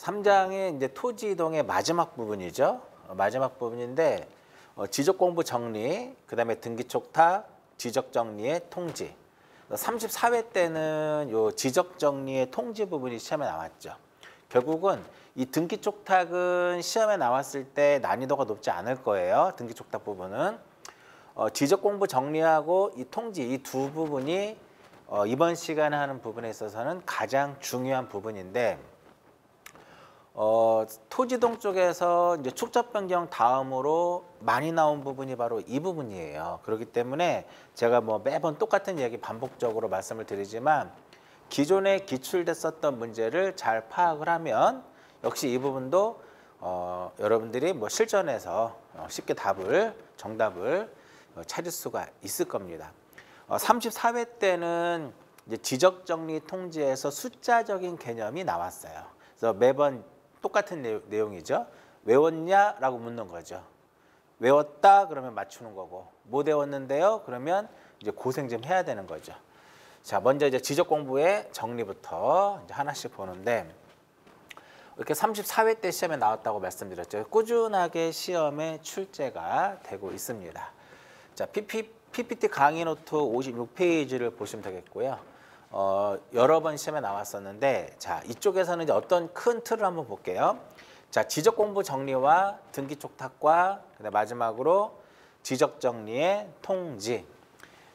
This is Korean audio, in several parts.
3장의 이제 토지 이동의 마지막 부분이죠. 마지막 부분인데 지적 공부 정리, 그다음에 등기 촉탁, 지적 정리의 통지. 34회 때는 요 지적 정리의 통지 부분이 시험에 나왔죠. 결국은 이 등기 촉탁은 시험에 나왔을 때 난이도가 높지 않을 거예요. 등기 촉탁 부분은 지적 공부 정리하고 이 통지 이 두 부분이 이번 시간에 하는 부분에 있어서는 가장 중요한 부분인데 토지동 쪽에서 이제 축적 변경 다음으로 많이 나온 부분이 바로 이 부분이에요. 그렇기 때문에 제가 뭐 매번 똑같은 얘기 반복적으로 말씀을 드리지만 기존에 기출됐었던 문제를 잘 파악을 하면 역시 이 부분도 여러분들이 뭐 실전에서 쉽게 정답을 찾을 수가 있을 겁니다. 34회 때는 이제 지적 정리 통지에서 숫자적인 개념이 나왔어요. 그래서 매번 똑같은 내용이죠. 외웠냐라고 묻는 거죠. 외웠다 그러면 맞추는 거고 못 외웠는데요 그러면 이제 고생 좀 해야 되는 거죠. 자, 먼저 이제 지적 공부의 정리부터 이제 하나씩 보는데 이렇게 34회 때 시험에 나왔다고 말씀드렸죠. 꾸준하게 시험에 출제가 되고 있습니다. 자, PPT 강의 노트 56페이지를 보시면 되겠고요. 여러 번 시험에 나왔었는데 자, 이쪽에서는 이제 어떤 큰 틀을 한번 볼게요. 자, 지적 공부 정리와 등기 촉탁과 그다음 마지막으로 지적 정리의 통지.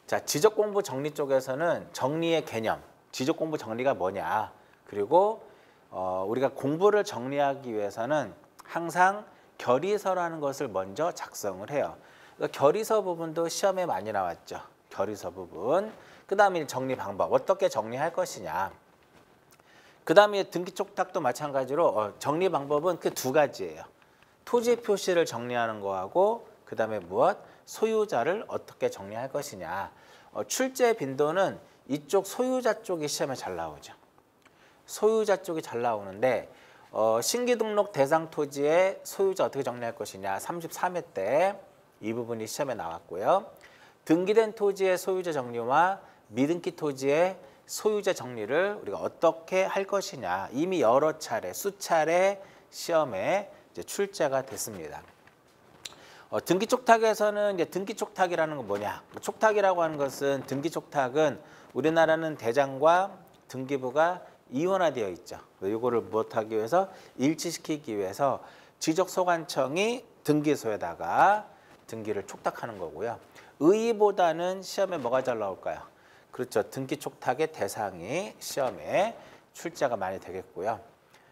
자, 지적 공부 정리 쪽에서는 정리의 개념, 지적 공부 정리가 뭐냐, 그리고 우리가 공부를 정리하기 위해서는 항상 결의서라는 것을 먼저 작성을 해요. 그러니까 결의서 부분도 시험에 많이 나왔죠. 결의서 부분. 그 다음에 정리 방법, 어떻게 정리할 것이냐. 그 다음에 등기 촉탁도 마찬가지로 정리 방법은 그 두 가지예요. 토지 표시를 정리하는 거하고 그 다음에 무엇? 소유자를 어떻게 정리할 것이냐. 출제 빈도는 이쪽 소유자 쪽이 시험에 잘 나오죠. 소유자 쪽이 잘 나오는데 신규 등록 대상 토지의 소유자 어떻게 정리할 것이냐. 33회 때 이 부분이 시험에 나왔고요. 등기된 토지의 소유자 정리와 미등기 토지의 소유자 정리를 우리가 어떻게 할 것이냐. 이미 여러 차례, 수차례 시험에 이제 출제가 됐습니다. 등기 촉탁에서는 이제 등기 촉탁이라는 건 뭐냐? 촉탁이라고 하는 것은 등기 촉탁은 우리나라는 대장과 등기부가 이원화되어 있죠. 이거를 무엇하기 위해서 일치시키기 위해서 지적소관청이 등기소에다가 등기를 촉탁하는 거고요. 의의보다는 시험에 뭐가 잘 나올까요? 그렇죠. 등기 촉탁의 대상이 시험에 출제가 많이 되겠고요.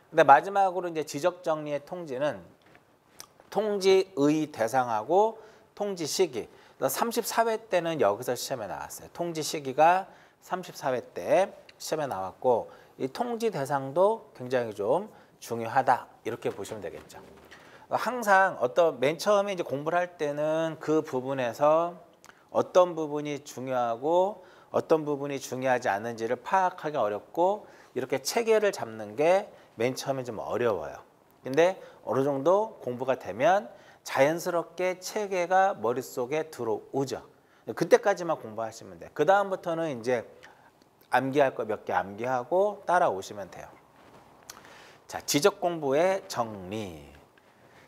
근데 마지막으로 이제 지적 정리의 통지는 통지의 대상하고 통지 시기. 34회 때는 여기서 시험에 나왔어요. 통지 시기가 34회 때 시험에 나왔고 이 통지 대상도 굉장히 좀 중요하다. 이렇게 보시면 되겠죠. 항상 맨 처음에 이제 공부를 할 때는 그 부분에서 어떤 부분이 중요하고 어떤 부분이 중요하지 않은지를 파악하기 어렵고 이렇게 체계를 잡는 게 맨 처음에 좀 어려워요. 근데 어느 정도 공부가 되면 자연스럽게 체계가 머릿속에 들어오죠. 그때까지만 공부하시면 돼요. 그 다음부터는 이제 암기할 거 몇 개 암기하고 따라오시면 돼요. 자, 지적 공부의 정리.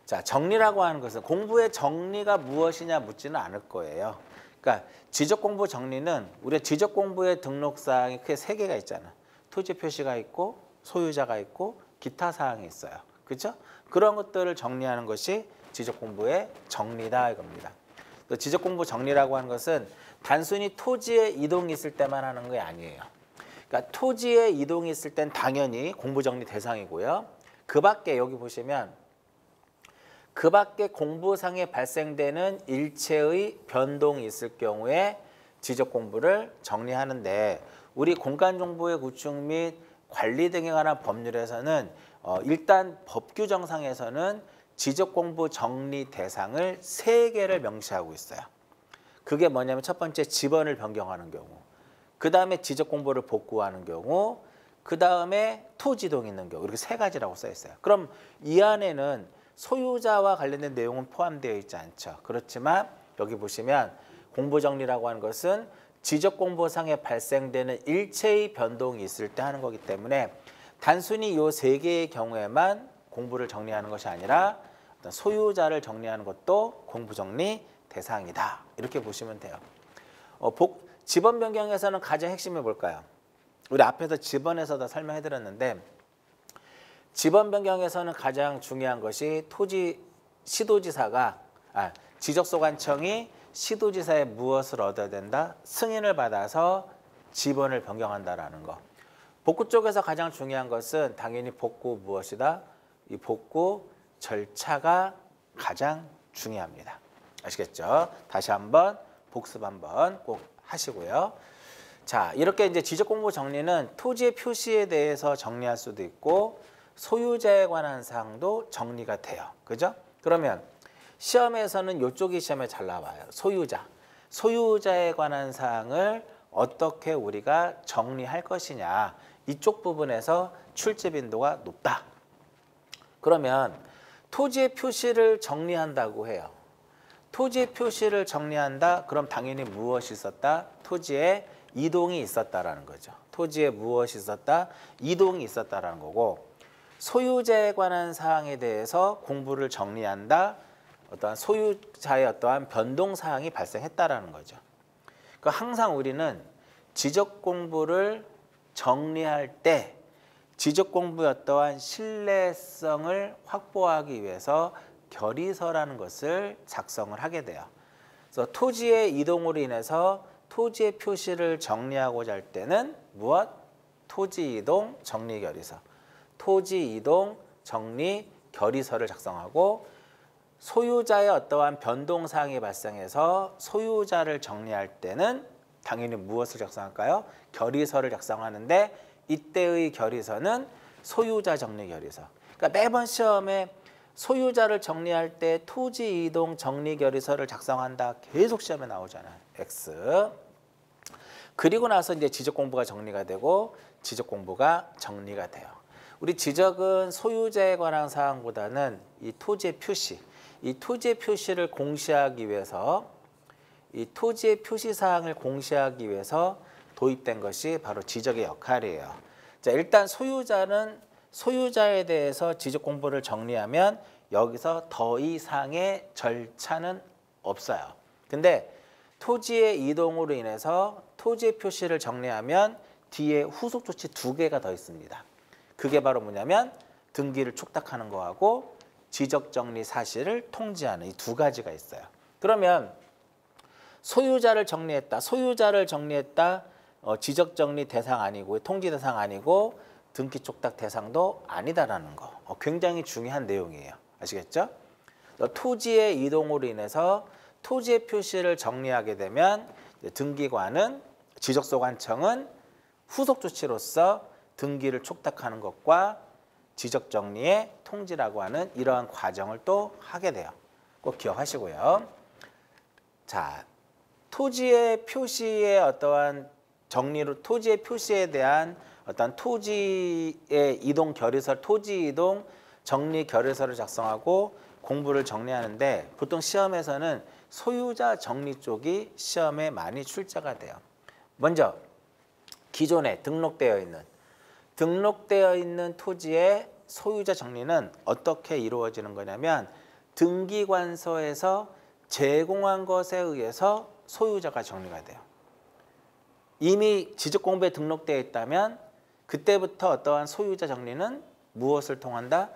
자, 정리라고 하는 것은 공부의 정리가 무엇이냐 묻지는 않을 거예요. 그러니까 지적 공부 정리는 우리가 지적 공부의 등록사항이 크게 세 개가 있잖아. 토지 표시가 있고 소유자가 있고 기타 사항이 있어요. 그렇죠? 그런 것들을 정리하는 것이 지적 공부의 정리다 이겁니다. 또 지적 공부 정리라고 하는 것은 단순히 토지에 이동이 있을 때만 하는 게 아니에요. 그러니까 토지에 이동이 있을 땐 당연히 공부 정리 대상이고요. 그 밖에 여기 보시면 그 밖에 공부상에 발생되는 일체의 변동이 있을 경우에 지적 공부를 정리하는데 우리 공간정보의 구축 및 관리 등에 관한 법률에서는 일단 법규정상에서는 지적 공부 정리 대상을 3개를 명시하고 있어요. 그게 뭐냐면 첫 번째 지번을 변경하는 경우, 그 다음에 지적 공부를 복구하는 경우, 그 다음에 토지동이 있는 경우, 이렇게 3가지라고 써 있어요. 그럼 이 안에는 소유자와 관련된 내용은 포함되어 있지 않죠. 그렇지만 여기 보시면 공부정리라고 하는 것은 지적공부상에 발생되는 일체의 변동이 있을 때 하는 거기 때문에 단순히 요 세 개의 경우에만 공부를 정리하는 것이 아니라 어떤 소유자를 정리하는 것도 공부 정리 대상이다. 이렇게 보시면 돼요. 지번 변경에서는 가장 핵심이 뭘까요? 우리 앞에서 지번에서도 설명해 드렸는데 지번 변경에서는 가장 중요한 것이 지적소관청이 시도지사에 무엇을 얻어야 된다? 승인을 받아서 지번을 변경한다라는 거. 복구 쪽에서 가장 중요한 것은 당연히 복구 무엇이다? 이 복구 절차가 가장 중요합니다. 아시겠죠? 다시 한번 복습 한번 꼭 하시고요. 자, 이렇게 이제 지적공부 정리는 토지의 표시에 대해서 정리할 수도 있고 소유자에 관한 사항도 정리가 돼요. 그죠? 그러면 시험에서는 이쪽이 시험에 잘 나와요. 소유자에 관한 사항을 어떻게 우리가 정리할 것이냐. 이쪽 부분에서 출제 빈도가 높다. 그러면 토지의 표시를 정리한다고 해요. 토지의 표시를 정리한다. 그럼 당연히 무엇이 있었다? 토지에 이동이 있었다라는 거죠. 토지에 무엇이 있었다? 이동이 있었다라는 거고 소유자에 관한 사항에 대해서 공부를 정리한다. 어떠한 소유자의 어떠한 변동 사항이 발생했다라는 거죠. 그러니까 항상 우리는 지적 공부를 정리할 때 지적 공부의 어떠한 신뢰성을 확보하기 위해서 결의서라는 것을 작성을 하게 돼요. 그래서 토지의 이동으로 인해서 토지의 표시를 정리하고자 할 때는 무엇? 토지 이동 정리 결의서. 토지 이동 정리 결의서를 작성하고 소유자의 어떠한 변동 사항이 발생해서 소유자를 정리할 때는 당연히 무엇을 작성할까요? 결의서를 작성하는데 이때의 결의서는 소유자 정리 결의서. 그러니까 매번 시험에 소유자를 정리할 때 토지 이동 정리 결의서를 작성한다. 계속 시험에 나오잖아요. X. 그리고 나서 이제 지적 공부가 정리가 되고 지적 공부가 정리가 돼요. 우리 지적은 소유자에 관한 사항보다는 이 토지의 표시, 이 토지의 표시를 공시하기 위해서 이 토지의 표시 사항을 공시하기 위해서 도입된 것이 바로 지적의 역할이에요. 자, 일단 소유자에 대해서 지적 공부를 정리하면 여기서 더 이상의 절차는 없어요. 근데 토지의 이동으로 인해서 토지의 표시를 정리하면 뒤에 후속 조치 2개가 더 있습니다. 그게 바로 뭐냐면 등기를 촉탁하는 거하고 지적 정리 사실을 통지하는 이 2가지가 있어요. 그러면 소유자를 정리했다. 지적 정리 대상 아니고 통지 대상 아니고 등기 촉탁 대상도 아니다라는 거. 굉장히 중요한 내용이에요. 아시겠죠? 토지의 이동으로 인해서 토지의 표시를 정리하게 되면 등기관은 지적소관청은 후속 조치로서 등기를 촉탁하는 것과 지적 정리의 통지라고 하는 이러한 과정을 또 하게 돼요. 꼭 기억하시고요. 자, 토지의 표시의 어떠한 정리로 토지의 표시에 대한 어떤 토지의 이동 결의서, 토지 이동 정리 결의서를 작성하고 공부를 정리하는데 보통 시험에서는 소유자 정리 쪽이 시험에 많이 출제가 돼요. 먼저 기존에 등록되어 있는 토지의 소유자 정리는 어떻게 이루어지는 거냐면 등기관서에서 제공한 것에 의해서 소유자가 정리가 돼요. 이미 지적공부에 등록되어 있다면 그때부터 어떠한 소유자 정리는 무엇을 통한다?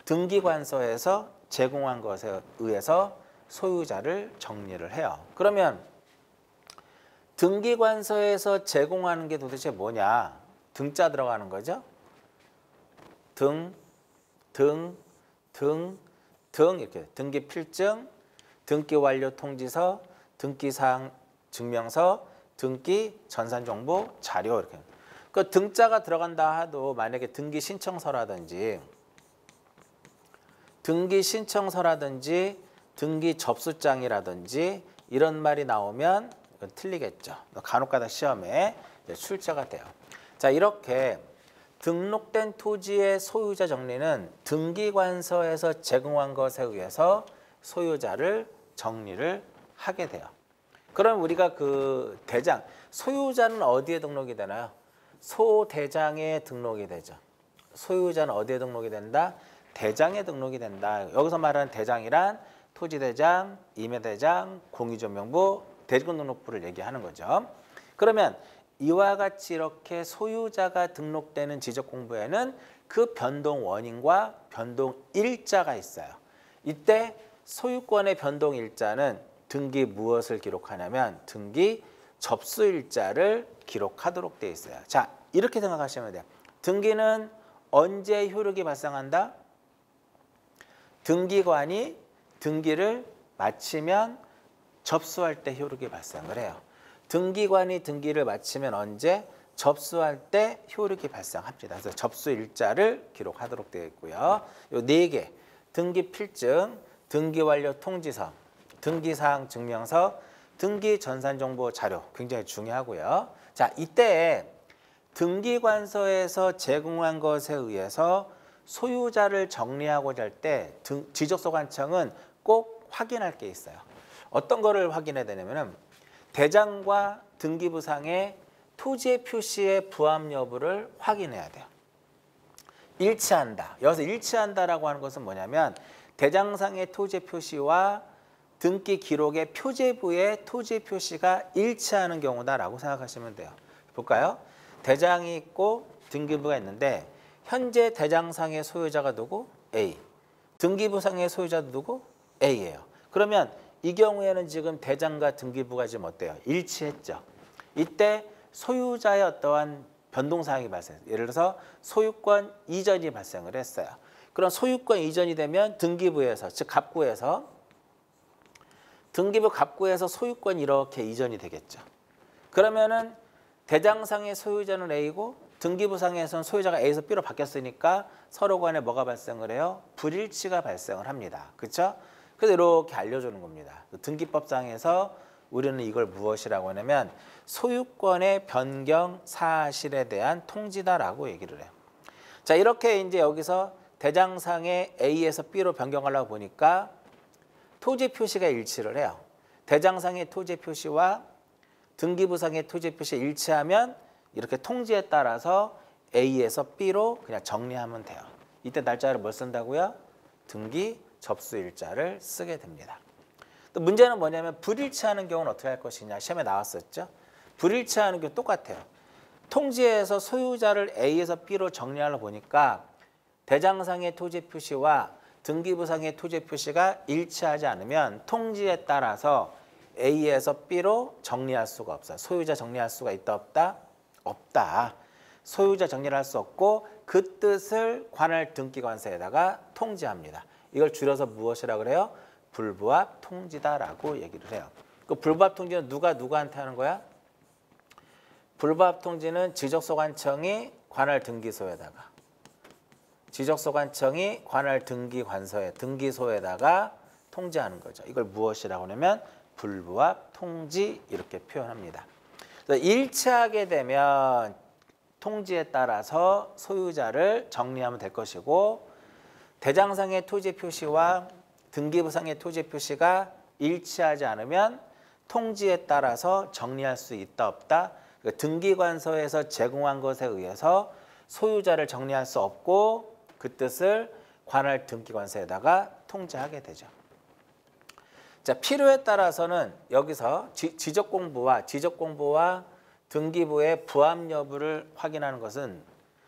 등기관서에서 제공한 것에 의해서 소유자를 정리를 해요. 그러면 등기관서에서 제공하는 게 도대체 뭐냐? 등자 들어가는 거죠. 이렇게 등기 필증, 등기 완료 통지서, 등기사항 증명서, 등기 전산정보 자료 이렇게. 그 등자가 들어간다 하도 만약에 등기 신청서라든지 등기 접수장이라든지 이런 말이 나오면 이건 틀리겠죠. 간혹가다 시험에 출제가 돼요. 자, 이렇게 등록된 토지의 소유자 정리는 등기관서에서 제공한 것에 의해서 소유자를 정리를 하게 돼요. 그럼 우리가 그 소유자는 어디에 등록이 되나요? 소대장에 등록이 되죠. 소유자는 어디에 등록이 된다? 대장에 등록이 된다. 여기서 말하는 대장이란 토지대장, 임야대장, 공유전명부, 대지권등록부를 얘기하는 거죠. 그러면 이와 같이 이렇게 소유자가 등록되는 지적공부에는 그 변동 원인과 변동 일자가 있어요. 이때 소유권의 변동 일자는 등기 무엇을 기록하냐면 등기 접수 일자를 기록하도록 되어 있어요. 자, 이렇게 생각하시면 돼요. 등기는 언제 효력이 발생한다? 등기관이 등기를 마치면 접수할 때 효력이 발생을 해요. 등기관이 등기를 마치면 언제? 접수할 때 효력이 발생합니다. 그래서 접수 일자를 기록하도록 되어 있고요. 요 4개, 등기 필증, 등기 완료 통지서, 등기사항 증명서, 등기 전산정보 자료 굉장히 중요하고요. 자, 이때 등기관서에서 제공한 것에 의해서 소유자를 정리하고자 할 때 지적소관청은 꼭 확인할 게 있어요. 어떤 거를 확인해야 되냐면은 대장과 등기부상의 토지의 표시의 부합 여부를 확인해야 돼요. 일치한다. 여기서 일치한다라고 하는 것은 뭐냐면 대장상의 토지 표시와 등기 기록의 표제부의 토지 표시가 일치하는 경우다라고 생각하시면 돼요. 볼까요? 대장이 있고 등기부가 있는데 현재 대장상의 소유자가 누구? A. 등기부상의 소유자도 누구? A예요. 그러면 이 경우에는 지금 대장과 등기부가 지금 어때요? 일치했죠. 이때 소유자의 어떠한 변동사항이 발생. 예를 들어서 소유권 이전이 발생을 했어요. 그럼 소유권 이전이 되면 등기부에서, 즉 갑구에서 등기부 갑구에서 소유권이 이렇게 이전이 되겠죠. 그러면은 대장상의 소유자는 A고 등기부상에서는 소유자가 A에서 B로 바뀌었으니까 서로 간에 뭐가 발생을 해요? 불일치가 발생을 합니다. 그렇죠? 그래서 이렇게 알려주는 겁니다. 등기법상에서 우리는 이걸 무엇이라고 하냐면 소유권의 변경 사실에 대한 통지다라고 얘기를 해요. 자, 이렇게 이제 여기서 대장상의 A에서 B로 변경하려고 보니까 토지 표시가 일치를 해요. 대장상의 토지 표시와 등기부상의 토지 표시 일치하면 이렇게 통지에 따라서 A에서 B로 그냥 정리하면 돼요. 이때 날짜를 뭘 쓴다고요? 등기 접수 일자를 쓰게 됩니다. 또 문제는 뭐냐면 불일치하는 경우는 어떻게 할 것이냐. 시험에 나왔었죠. 불일치하는 경우 똑같아요. 통지에서 소유자를 A에서 B로 정리하려 보니까 대장상의 토지 표시와 등기부상의 토지 표시가 일치하지 않으면 통지에 따라서 A에서 B로 정리할 수가 없어요. 소유자 정리할 수가 있다 없다? 없다. 소유자 정리를 할 수 없고 그 뜻을 관할 등기관서에다가 통지합니다. 이걸 줄여서 무엇이라고 그래요? 불부합 통지다라고 얘기를 해요. 그 불부합 통지는 누가 누구한테 하는 거야? 불부합 통지는 지적소관청이 관할 등기소에다가 지적소관청이 관할 등기관서에 등기소에다가 통지하는 거죠. 이걸 무엇이라고 하냐면 불부합 통지 이렇게 표현합니다. 일치하게 되면 통지에 따라서 소유자를 정리하면 될 것이고 대장상의 토지 표시와 등기부상의 토지 표시가 일치하지 않으면 통지에 따라서 정리할 수 있다 없다. 등기관서에서 제공한 것에 의해서 소유자를 정리할 수 없고 그 뜻을 관할 등기관서에다가 통지하게 되죠. 자, 필요에 따라서는 여기서 지적공부와 등기부의 부합 여부를 확인하는 것은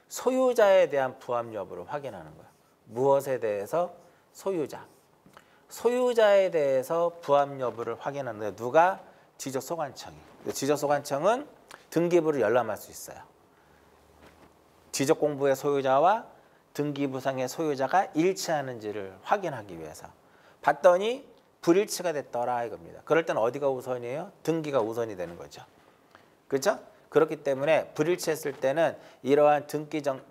소유자에 대한 부합 여부를 확인하는 거예요. 무엇에 대해서? 소유자. 소유자에 대해서 부합 여부를 확인하는데 누가? 지적소관청이. 지적소관청은 등기부를 열람할 수 있어요. 지적공부의 소유자와 등기부상의 소유자가 일치하는지를 확인하기 위해서. 봤더니 불일치가 됐더라 이겁니다. 그럴 때는 어디가 우선이에요? 등기가 우선이 되는 거죠. 그렇죠? 그렇기 때문에 불일치했을 때는 이러한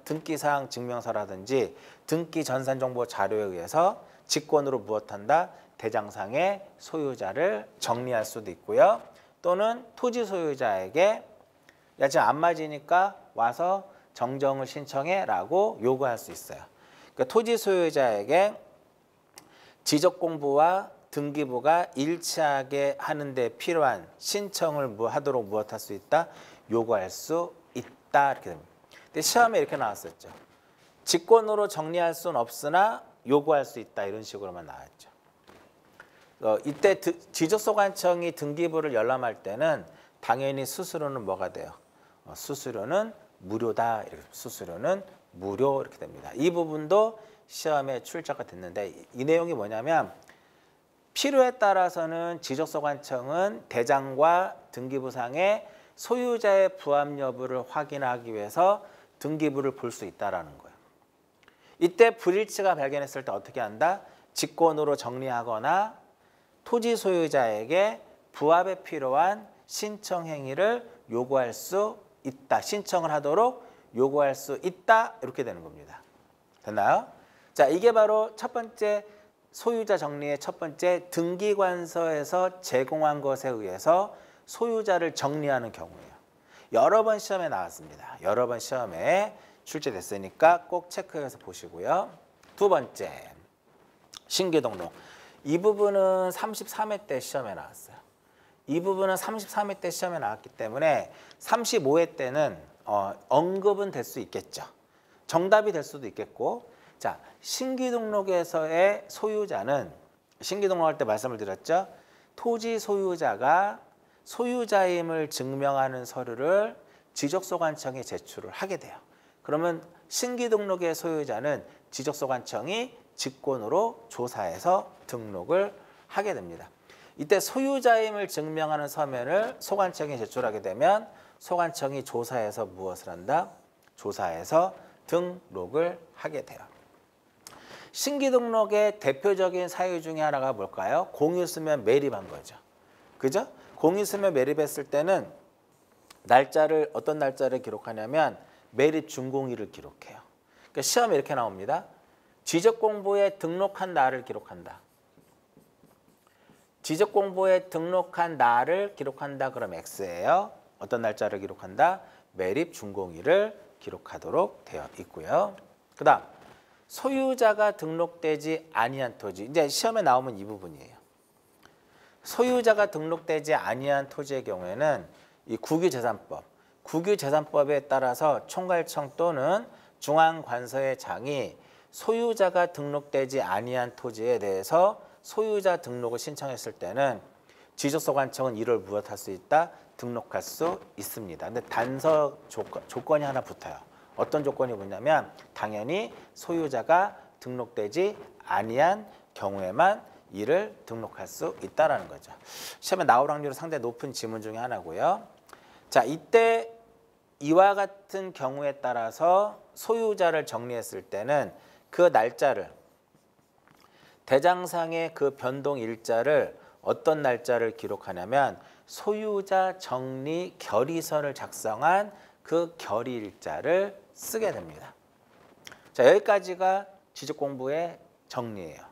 등기사항 증명서라든지 등기 전산정보 자료에 의해서 직권으로 무엇한다? 대장상의 소유자를 정리할 수도 있고요. 또는 토지 소유자에게 야 지금 안 맞으니까 와서 정정을 신청해라고 요구할 수 있어요. 그러니까 토지 소유자에게 지적공부와 등기부가 일치하게 하는데 필요한 신청을 하도록 무엇할 수 있다? 요구할 수 있다. 이렇게 됩니다. 근데 시험에 이렇게 나왔었죠. 직권으로 정리할 수는 없으나 요구할 수 있다 이런 식으로만 나왔죠. 이때 지적소관청이 등기부를 열람할 때는 당연히 수수료는 뭐가 돼요? 수수료는 무료다. 이렇게 수수료는 무료 이렇게 됩니다. 이 부분도 시험에 출제가 됐는데 이 내용이 뭐냐면 필요에 따라서는 지적소관청은 대장과 등기부상의 소유자의 부합 여부를 확인하기 위해서 등기부를 볼 수 있다라는 거예요. 이때 불일치가 발견했을 때 어떻게 한다? 직권으로 정리하거나 토지 소유자에게 부합에 필요한 신청 행위를 요구할 수 있다. 신청을 하도록 요구할 수 있다. 이렇게 되는 겁니다. 됐나요? 자, 이게 바로 첫 번째 소유자 정리의 첫 번째 등기관서에서 제공한 것에 의해서 소유자를 정리하는 경우예요. 여러 번 시험에 나왔습니다. 여러 번 시험에 출제됐으니까 꼭 체크해서 보시고요. 두 번째, 신규등록. 이 부분은 33회 때 시험에 나왔어요. 이 부분은 33회 때 시험에 나왔기 때문에 35회 때는 언급은 될 수 있겠죠. 정답이 될 수도 있겠고, 자, 신규등록에서의 소유자는 신규등록할 때 말씀을 드렸죠. 토지 소유자가 소유자임을 증명하는 서류를 지적소관청에 제출을 하게 돼요. 그러면 신규등록의 소유자는 지적소관청이 직권으로 조사해서 등록을 하게 됩니다. 이때 소유자임을 증명하는 서면을 소관청에 제출하게 되면 소관청이 조사해서 무엇을 한다? 조사해서 등록을 하게 돼요. 신규등록의 대표적인 사유 중에 하나가 뭘까요? 공유수면 매립한 거죠. 그죠? 공유수면 매립했을 때는 날짜를 어떤 날짜를 기록하냐면 매립 준공일을 기록해요. 그러니까 시험에 이렇게 나옵니다. 지적공보에 등록한 날을 기록한다. 지적공보에 등록한 날을 기록한다. 그럼 X예요. 어떤 날짜를 기록한다? 매립 준공일을 기록하도록 되어 있고요. 그 다음 소유자가 등록되지 아니한 토지. 이제 시험에 나오면 이 부분이에요. 소유자가 등록되지 아니한 토지의 경우에는 이 국유재산법, 국유재산법에 따라서 총괄청 또는 중앙관서의 장이 소유자가 등록되지 아니한 토지에 대해서 소유자 등록을 신청했을 때는 지적소관청은 이를 무엇할 수 있다? 등록할 수 있습니다. 근데 단서 조건이 하나 붙어요. 어떤 조건이 뭐냐면 당연히 소유자가 등록되지 아니한 경우에만 이를 등록할 수 있다라는 거죠. 시험에 나올 확률이 상당히 높은 지문 중에 하나고요. 자, 이때 이와 같은 경우에 따라서 소유자를 정리했을 때는 그 날짜를 대장상의 그 변동 일자를 어떤 날짜를 기록하냐면 소유자 정리 결의서를 작성한 그 결의일자를 쓰게 됩니다. 자, 여기까지가 지적공부의 정리예요.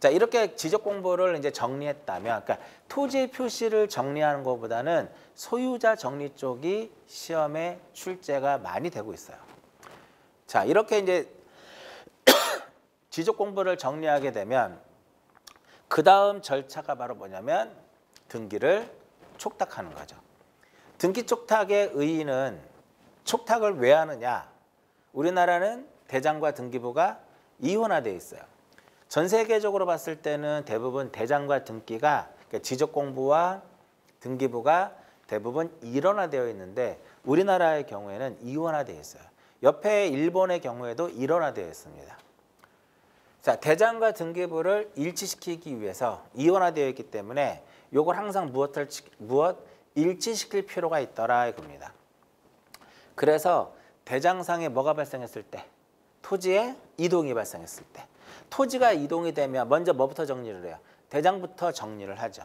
자, 이렇게 지적공부를 이제 정리했다면, 그러니까 토지 표시를 정리하는 것보다는 소유자 정리 쪽이 시험에 출제가 많이 되고 있어요. 자, 이렇게 이제 지적공부를 정리하게 되면 그 다음 절차가 바로 뭐냐면 등기를 촉탁하는 거죠. 등기 촉탁의 의의는 촉탁을 왜 하느냐? 우리나라는 대장과 등기부가 이원화되어 있어요. 전 세계적으로 봤을 때는 대부분 대장과 등기가 그러니까 지적공부와 등기부가 대부분 일원화되어 있는데 우리나라의 경우에는 이원화되어 있어요. 옆에 일본의 경우에도 일원화되어 있습니다. 자, 대장과 등기부를 일치시키기 위해서 이원화되어 있기 때문에 이걸 항상 무엇 일치시킬 필요가 있더라 이겁니다. 그래서 대장상에 뭐가 발생했을 때? 토지에 이동이 발생했을 때. 토지가 이동이 되면 먼저 뭐부터 정리를 해요? 대장부터 정리를 하죠.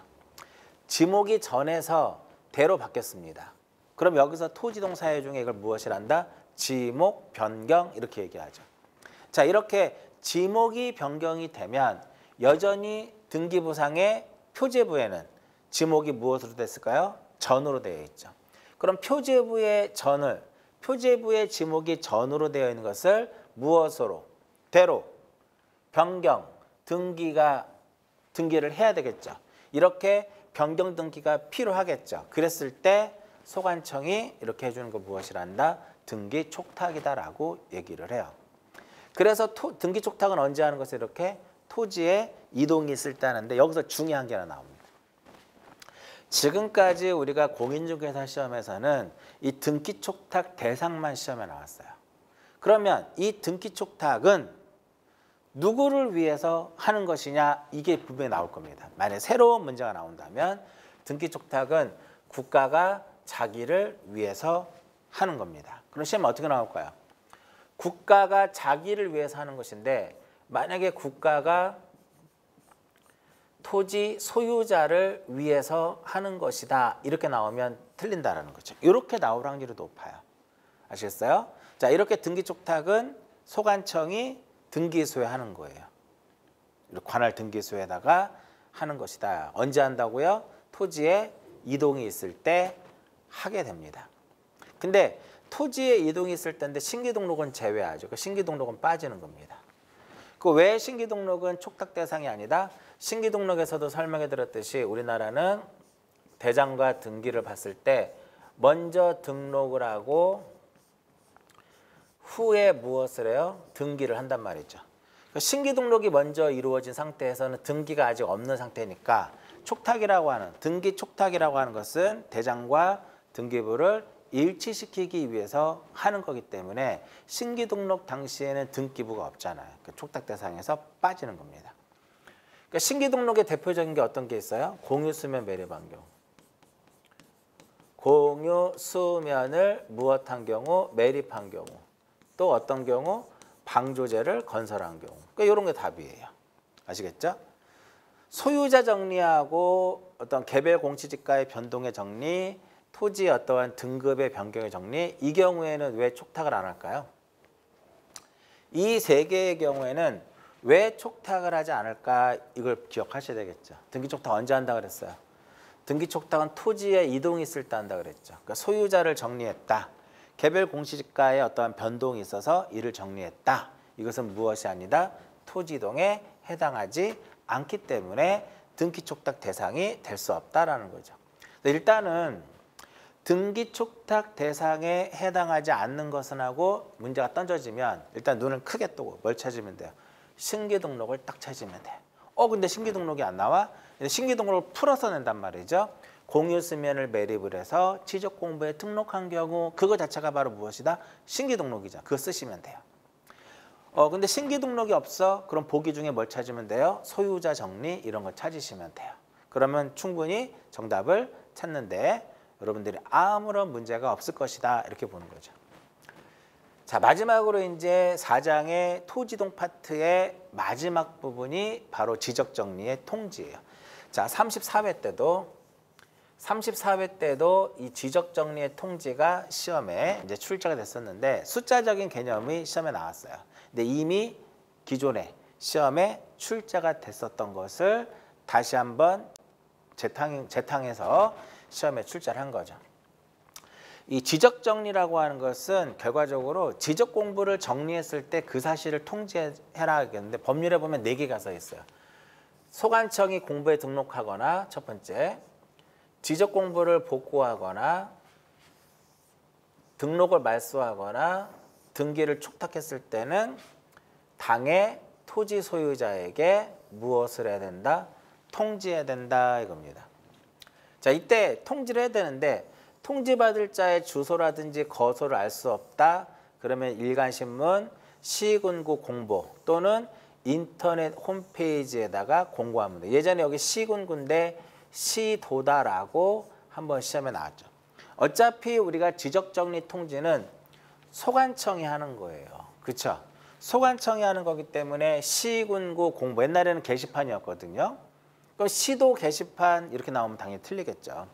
지목이 전에서 대로 바뀌었습니다. 그럼 여기서 토지동 사유 중에 이걸 무엇이란다? 지목, 변경 이렇게 얘기하죠. 자, 이렇게 지목이 변경이 되면 여전히 등기부상의 표제부에는 지목이 무엇으로 됐을까요? 전으로 되어 있죠. 그럼 표제부의 지목이 전으로 되어 있는 것을 무엇으로? 대로, 변경, 등기를 해야 되겠죠. 이렇게 변경 등기가 필요하겠죠. 그랬을 때 소관청이 이렇게 해주는 거 무엇이란다? 등기 촉탁이다라고 얘기를 해요. 그래서 등기 촉탁은 언제 하는 것을 이렇게 토지에 이동이 있을 때 하는데 여기서 중요한 게 하나 나옵니다. 지금까지 우리가 공인중개사 시험에서는 이 등기 촉탁 대상만 시험에 나왔어요. 그러면 이 등기 촉탁은 누구를 위해서 하는 것이냐 이게 분명히 나올 겁니다. 만약에 새로운 문제가 나온다면 등기 촉탁은 국가가 자기를 위해서 하는 겁니다. 그럼 시험에 어떻게 나올까요? 국가가 자기를 위해서 하는 것인데 만약에 국가가 토지 소유자를 위해서 하는 것이다 이렇게 나오면 틀린다라는 거죠. 이렇게 나올 확률이 높아요. 아시겠어요? 자, 이렇게 등기 촉탁은 소관청이 등기소에 하는 거예요. 관할 등기소에다가 하는 것이다. 언제 한다고요? 토지에 이동이 있을 때 하게 됩니다. 근데 토지에 이동이 있을 때인데 신기등록은 제외하죠. 그 신기등록은 빠지는 겁니다. 그 왜 신기등록은 촉탁 대상이 아니다? 신기등록에서도 설명해 드렸듯이 우리나라는 대장과 등기를 봤을 때 먼저 등록을 하고 후에 무엇을 해요? 등기를 한단 말이죠. 신기등록이 먼저 이루어진 상태에서는 등기가 아직 없는 상태니까 촉탁이라고 하는 등기 촉탁이라고 하는 것은 대장과 등기부를 일치시키기 위해서 하는 거기 때문에 신기등록 당시에는 등기부가 없잖아요. 그러니까 촉탁 대상에서 빠지는 겁니다. 그러니까 신기등록의 대표적인 게 어떤 게 있어요? 공유수면 매립한 경우. 공유수면을 무엇한 경우? 매립한 경우. 또 어떤 경우? 방조제를 건설한 경우. 그러니까 이런 게 답이에요. 아시겠죠? 소유자 정리하고 어떤 개별 공시지가의 변동의 정리, 토지의 어떠한 등급의 변경의 정리, 이 경우에는 왜 촉탁을 안 할까요? 이 세 개의 경우에는 왜 촉탁을 하지 않을까 이걸 기억하셔야 되겠죠. 등기 촉탁 언제 한다 그랬어요? 등기 촉탁은 토지에 이동이 있을 때 한다 그랬죠. 그러니까 소유자를 정리했다. 개별 공시지가에 어떠한 변동이 있어서 이를 정리했다. 이것은 무엇이 아니다? 토지 이동에 해당하지 않기 때문에 등기 촉탁 대상이 될 수 없다라는 거죠. 일단은 등기 촉탁 대상에 해당하지 않는 것은 하고 문제가 던져지면 일단 눈을 크게 뜨고 뭘 찾으면 돼요? 신기등록을 딱 찾으면 돼요. 근데 신기등록이 안 나와? 신기등록을 풀어서 낸단 말이죠. 공유수면을 매립을 해서 지적공부에 등록한 경우 그거 자체가 바로 무엇이다? 신기등록이죠. 그거 쓰시면 돼요. 근데 신기등록이 없어? 그럼 보기 중에 뭘 찾으면 돼요? 소유자 정리 이런 거 찾으시면 돼요. 그러면 충분히 정답을 찾는데 여러분들이 아무런 문제가 없을 것이다 이렇게 보는 거죠. 자, 마지막으로 이제 4장의 토지이동 파트의 마지막 부분이 바로 지적정리의 통지예요. 자, 34회 때도 이 지적정리의 통지가 시험에 이제 출제가 됐었는데 숫자적인 개념이 시험에 나왔어요. 근데 이미 기존에 시험에 출제가 됐었던 것을 다시 한번 재탕해서 시험에 출제를 한 거죠. 이 지적정리라고 하는 것은 결과적으로 지적 공부를 정리했을 때 그 사실을 통지해라 하겠는데 법률에 보면 4개가 써 있어요. 소관청이 공부에 등록하거나 첫 번째, 지적 공부를 복구하거나 등록을 말소하거나 등기를 촉탁했을 때는 당의 토지 소유자에게 무엇을 해야 된다? 통지해야 된다 이겁니다. 자, 이때 통지를 해야 되는데 통지받을 자의 주소라든지 거소를 알 수 없다. 그러면 일간신문, 시군구 공보 또는 인터넷 홈페이지에다가 공고하면 돼요. 예전에 여기 시군구인데 시도다라고 한번 시험에 나왔죠. 어차피 우리가 지적정리 통지는 소관청이 하는 거예요. 그렇죠? 소관청이 하는 거기 때문에 시군구 공보, 옛날에는 게시판이었거든요. 그럼 시도 게시판 이렇게 나오면 당연히 틀리겠죠.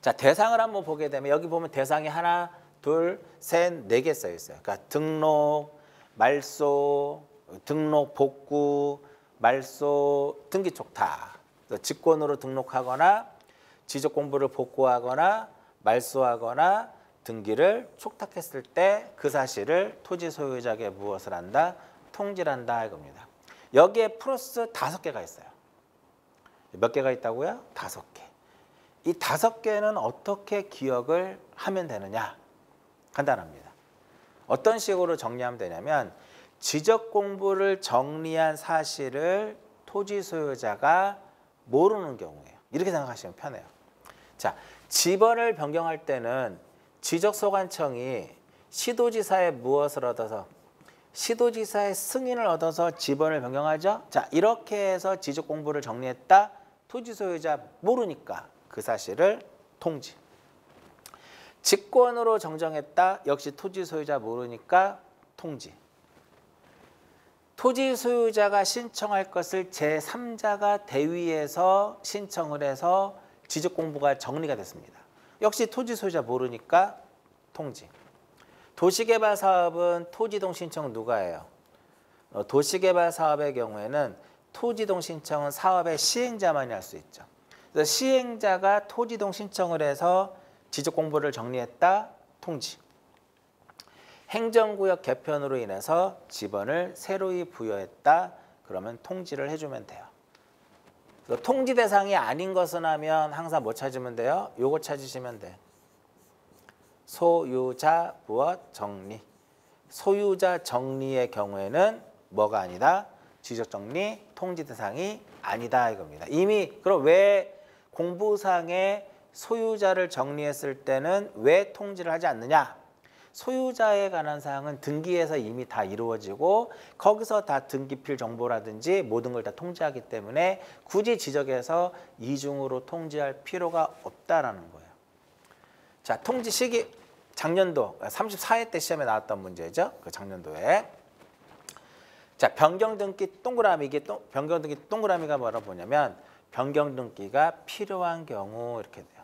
자, 대상을 한번 보게 되면 여기 보면 대상이 하나, 둘, 셋, 4개 써 있어요. 그러니까 등록, 말소, 등록 복구, 말소, 등기 촉탁. 직권으로 등록하거나 지적 공부를 복구하거나 말소하거나 등기를 촉탁했을 때 그 사실을 토지 소유자에게 무엇을 한다? 통지를 한다 이겁니다. 여기에 플러스 5개가 있어요. 몇 개가 있다고요? 5개. 이 5개는 어떻게 기억을 하면 되느냐? 간단합니다. 어떤 식으로 정리하면 되냐면 지적 공부를 정리한 사실을 토지 소유자가 모르는 경우예요. 이렇게 생각하시면 편해요. 자, 지번을 변경할 때는 지적소관청이 시도지사의 무엇을 얻어서 시도지사의 승인을 얻어서 지번을 변경하죠. 자, 이렇게 해서 지적 공부를 정리했다. 토지 소유자 모르니까 그 사실을 통지. 직권으로 정정했다. 역시 토지 소유자 모르니까 통지. 토지 소유자가 신청할 것을 제3자가 대위에서 신청을 해서 지적 공부가 정리가 됐습니다. 역시 토지 소유자 모르니까 통지. 도시개발 사업은 토지이동 신청 누가 해요? 도시개발 사업의 경우에는 토지이동 신청은 사업의 시행자만이 할 수 있죠. 그래서 시행자가 토지이동 신청을 해서 지적 공부를 정리했다. 통지. 행정구역 개편으로 인해서 지번을 새로이 부여했다. 그러면 통지를 해주면 돼요. 통지 대상이 아닌 것은 하면 항상 뭐 찾으면 돼요? 요거 찾으시면 돼. 소유자 무엇 정리. 소유자 정리의 경우에는 뭐가 아니다? 지적 정리 통지 대상이 아니다 이겁니다. 이미 그럼 왜 공부상에 소유자를 정리했을 때는 왜 통지를 하지 않느냐? 소유자에 관한 사항은 등기에서 이미 다 이루어지고 거기서 다 등기필 정보라든지 모든 걸 다 통지하기 때문에 굳이 지적해서 이중으로 통지할 필요가 없다라는 거예요. 자, 통지 시기 작년도 34회 때 시험에 나왔던 문제죠. 그 작년도에. 자, 변경 등기 동그라미 이게 변경 등기 동그라미가 뭐라고 보냐면 변경 등기가 필요한 경우 이렇게 돼요.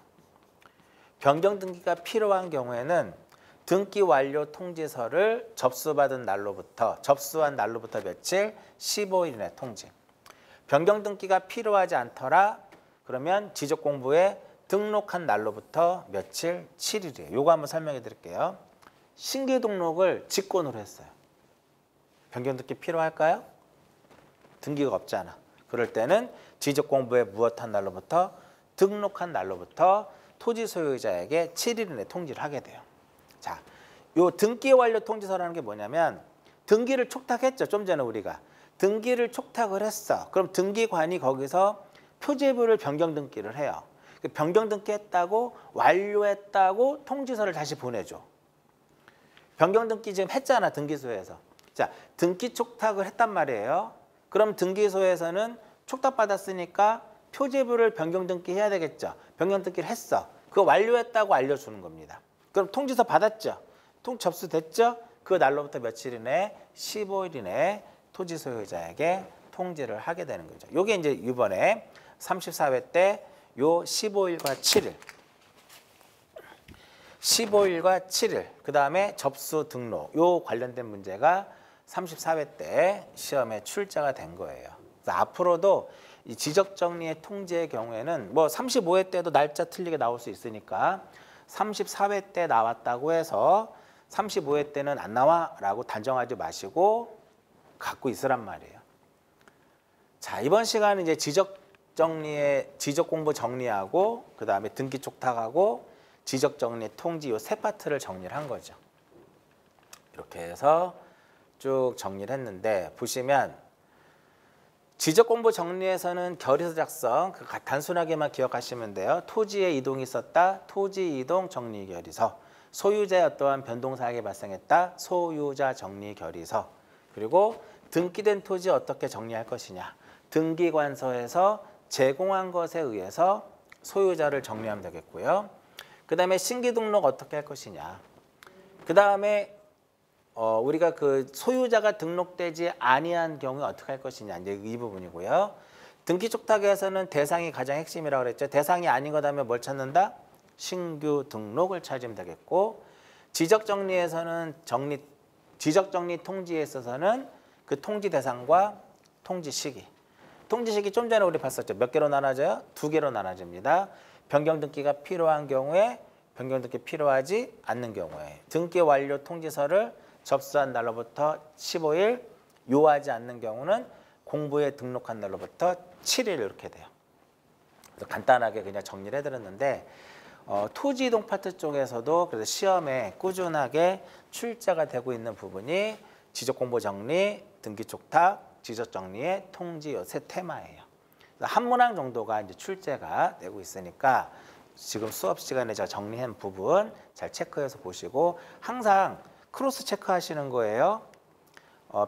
변경 등기가 필요한 경우에는 등기 완료 통지서를 접수한 날로부터 며칠 15일 이내 통지. 변경 등기가 필요하지 않더라. 그러면 지적 공부에 등록한 날로부터 며칠 7일이에요. 요거 한번 설명해 드릴게요. 신규 등록을 직권으로 했어요. 변경 등기 필요할까요? 등기가 없잖아. 그럴 때는 지적 공부에 무엇한 날로부터 등록한 날로부터 토지 소유자에게 7일 이내 통지를 하게 돼요. 자, 요 등기 완료 통지서라는 게 뭐냐면 등기를 촉탁했죠. 좀 전에 우리가. 등기를 촉탁을 했어. 그럼 등기관이 거기서 표제부를 변경 등기를 해요. 변경 등기했다고 완료했다고 통지서를 다시 보내줘. 변경 등기 지금 했잖아. 등기소에서. 자, 등기 촉탁을 했단 말이에요. 그럼 등기소에서는 촉탁받았으니까 표제부를 변경 등기해야 되겠죠. 변경 등기를 했어. 그거 완료했다고 알려주는 겁니다. 그럼 통지서 받았죠? 접수됐죠? 그 날로부터 며칠 이내 15일 이내에 토지 소유자에게 통지를 하게 되는 거죠. 요게 이제 이번에 34회 때 요 15일과 7일. 15일과 7일. 그다음에 접수 등록. 요 관련된 문제가 34회 때 시험에 출제가 된 거예요. 그래서 앞으로도 이 지적 정리의 통지의 경우에는 뭐 35회 때도 날짜 틀리게 나올 수 있으니까 34회 때 나왔다고 해서 35회 때는 안 나와라고 단정하지 마시고 갖고 있으란 말이에요. 자, 이번 시간은 이제 지적 공부 정리하고 그다음에 등기 촉탁하고 지적 정리 통지 요 세 파트를 정리를 한 거죠. 이렇게 해서 쭉 정리를 했는데 보시면 지적 공부 정리에서는 결의서 작성 단순하게만 기억하시면 돼요. 토지에 이동이 있었다. 토지 이동 정리 결의서. 소유자의 어떠한 변동 사항이 발생했다. 소유자 정리 결의서. 그리고 등기된 토지 어떻게 정리할 것이냐. 등기관서에서 제공한 것에 의해서 소유자를 정리하면 되겠고요. 그 다음에 신규 등록 어떻게 할 것이냐. 그 다음에 우리가 그 소유자가 등록되지 아니한 경우에 어떻게 할 것이냐. 이제 이 부분이고요. 등기 촉탁에서는 대상이 가장 핵심이라고 그랬죠. 대상이 아닌 거다면 뭘 찾는다? 신규 등록을 찾으면 되겠고, 지적 정리에서는 지적 정리 통지에 있어서는 그 통지 대상과 통지 시기. 통지 시기 좀 전에 우리 봤었죠. 몇 개로 나눠져요? 2개로 나눠집니다. 변경 등기가 필요한 경우에, 변경 등기 필요하지 않는 경우에. 등기 완료 통지서를 접수한 날로부터 15일, 요하지 않는 경우는 공부에 등록한 날로부터 7일 이렇게 돼요. 그래서 간단하게 그냥 정리를 해드렸는데 토지 이동 파트 쪽에서도 그래서 시험에 꾸준하게 출제가 되고 있는 부분이 지적 공보 정리, 등기 촉탁, 지적 정리의 통지 요 세 테마예요. 한 문항 정도가 이제 출제가 되고 있으니까 지금 수업 시간에 제가 정리한 부분 잘 체크해서 보시고 항상 크로스 체크하시는 거예요.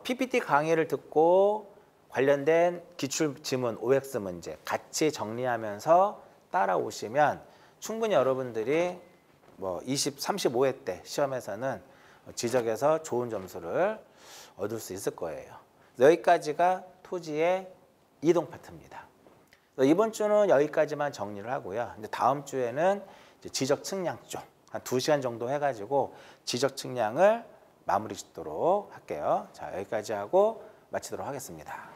PPT 강의를 듣고 관련된 기출 지문 OX 문제 같이 정리하면서 따라오시면 충분히 여러분들이 뭐 20, 35회 때 시험에서는 지적에서 좋은 점수를 얻을 수 있을 거예요. 여기까지가 토지의 이동 파트입니다. 이번 주는 여기까지만 정리를 하고요. 이제 다음 주에는 이제 지적 측량 쪽 한 2시간 정도 해가지고 지적 측량을 마무리 짓도록 할게요. 자, 여기까지 하고 마치도록 하겠습니다.